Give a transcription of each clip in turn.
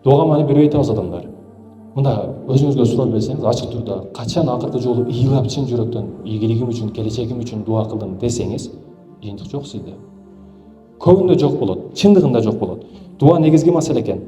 Дуага маани бербей атабыз адамдар. Мында өзүңүзгө суроо берсеңиз, ачык түрдө качан акыркы жолу ыйлап чын жүрөктөн ийгилигим үчүн, келечегим үчүн дуа кылдым десеңиз, жыйынтык жок сизде. Көбүндө жок болот, чындыгында жок болот. Дуа негизги маселе экен.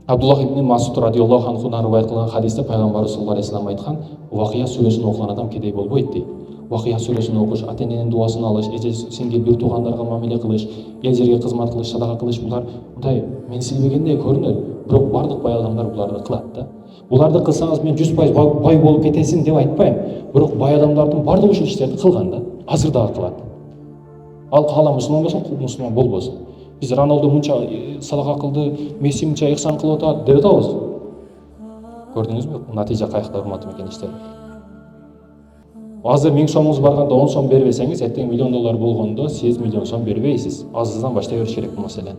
Абдуллах ибн Масуд радиаллаху анхудан ривайет кылган хадисте пайгамбарыбыз саллаллаху алейхи вассалам айткан, Вакыя сүрөсүн окуган адам кедей болбойт дейт. Вакыя сүрөсүн окуш, ата эненин дуасын алыш, эже сиңди бир туугандарга мамиле кылыш, эл жерге кызмат кылыш, садака кылыш, булар мындай менсизбегендей көрүнөт, бирок бардык бай адамдар буларды кылат да. Буларды кылсаңыз мен 100% бай болуп кетесиң деп айтпайм, бирок бай адамдардын бардыгы ушул иштерди кылган да, азыр дагы кылат. Ал каала мусулман болсун, мусулман болбосун. Биз Роналду мынча садака кылды, Месси мынча ихсан кылып атат деп атабыз. Көрдүңүзбү? Натыйжа каякта, урматтуу мекендештер. Азыр 1000 сомуңуз барганда 10 сом бербесеңиз, эртең $1 миллион болгондо сиз $1 миллион бербейсиз. Азыздан баштай бериш керек бул маселени.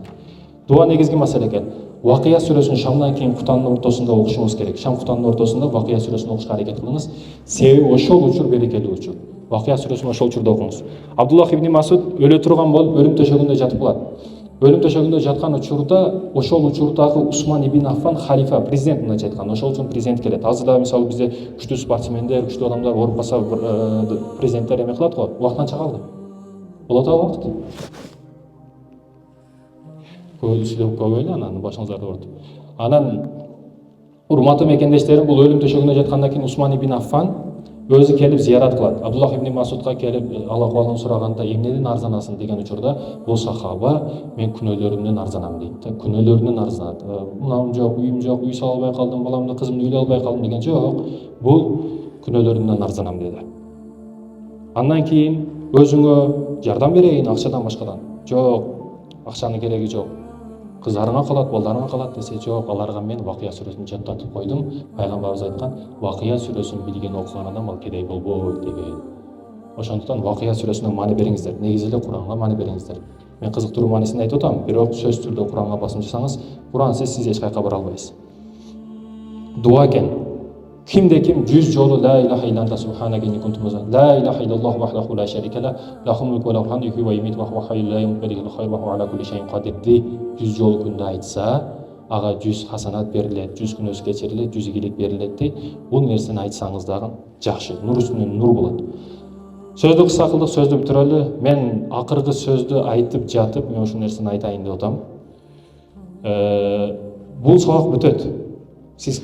Дуа негизги маселе экен. Вакыя сүрөсүн шамдан кийин кутандын ортосунда окушуңуз керек. Шам кутандын ортосунда Вакыя сүрөсүн окушка аракет кылыңыз. Себеби ошол учур берекелүү учур. Вакыя сүрөсүн ошол учурда окуңуз. Абдуллах ибн Масуд өлө турган болуп өлүм төшөгүндө жатып калат. Өлүм төшөгүндө жаткан учурда ошол учурдагы Усман ибн Аффан халифа, президент мындайча айтканда, ошол үчүн президент келет. Азыр да мисалы бизде күчтүү спортсмендер, күчтүү адамдар ооруп калса, президенттер эме кылат го, убакыт канча калды? Болот убакыт. Көп эле анан башыңыздарды оорутуп. Анан урматтуу мекендештерим, бул өлүм төшөгүндө жаткандан кийин Усман ибн Аффан өзү келип зиярат кылат. Абдуллах ибн Масудга келип Аллах кабылын сураганда эмнеден арзанасың деген учурда бул сахаба мен күнөөлөрүмдөн арзанам дейт да. Күнөөлөрүнөн арзанат. Мынам жок, үй сала албай калдым, баламды, кызымды үйлөй албай калдым деген жок. Бул күнөөлөрүмдөн арзанам деди. Андан кийин өзүңө жардам берейин акчадан башкадан. Жок, акчанын кереги жок. Кыздарыңа калат, балдарыңа калат десе, жок, аларга мен Вакыя сүрөсүн жаттатып койдум. Пайгамбарыбыз айткан, Вакыя сүрөсүн билген окуган адам ал кедей болбойт деген. Ошондуктан Вакыя сүрөсүнө маани бериңиздер. Негизи эле Куранга маани бериңиздер. Мен кызыктыруу маанисин айтып атам, бирок сөзсүз түрдө Куранга басым жасаңыз, Курансыз сиз эч кайка бара албайсыз. Дуа экен. Кимде ким 100 жолу ла илаха илля анта субханака инни кунту миназ ла илаха иллаллаху вахдаху ла шарика ла лахул мулку ва лахул хамду юхйи ва юмиту ва хува хайюн ла ямуту ва илайхил хайр ва хува ала кулли шайин кадир 100 жолу күндө айтса, ага 100 хасанат берилет, 100 күнөөсү кечирилет, 100 ийгилик берилет дейт. Бул нерсени айтсаңыз дагы жакшы, нур үстүнөн нур болот. Сөздү кыска кылдык, сөздү бүтүрөлү. Мен акыркы сөздү айтып жатып, мен ушул нерсени айтайын деп атам. Бул сабак бүтөт. Сиз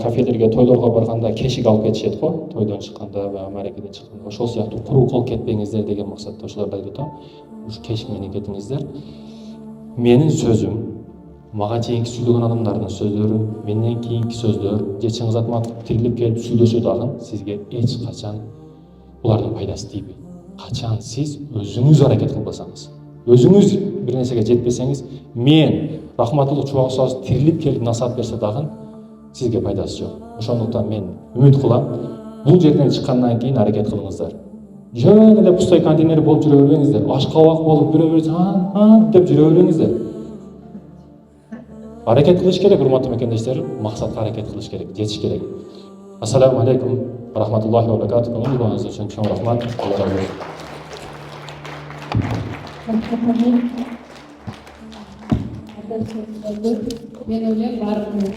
кафелерге, тойлорго барганда кешик алып кетишет го, тойдон чыкканда, мааракеден чыкканда. Ошол сыяктуу куру кол кетпеңиздер деген максатта ошолорду айтып атам. Ушу кешик менен кетиңиздер. Менин сөзүм, мага чейинки сүйлөгөн адамдардын сөздөрү, менден кийинки сөздөр, же Чыңгыз Айтматов тирилип келип сүйлөсө дагы сизге эч качан булардын пайдасы тийбейт. Качан сиз өзүңүз аракет кылбасаңыз, өзүңүз бир нерсеге жетпесеңиз, мен Рахматуллах Чубак устаз тирилип келип насаат берсе дагы сизге пайдасы жок. Ошондуктан мен үмүт кылам, бул жерден чыккандан кийин аракет кылыңыздар. Жөн эле пустой контейнер болуп жүрө бербеңиздер. Ашкабак болуп жүрө берсең, деп жүрө бербеңиздер. Аракет кылыш керек, урматтуу мекендештер, максатка аракет кылыш керек, жетиш керек. Ассаламу алейкум ва рахматуллахи ва баракатуху. Угуңуз үчүн чоң рахмат. Алла разы болсун. Men o'ylab baribir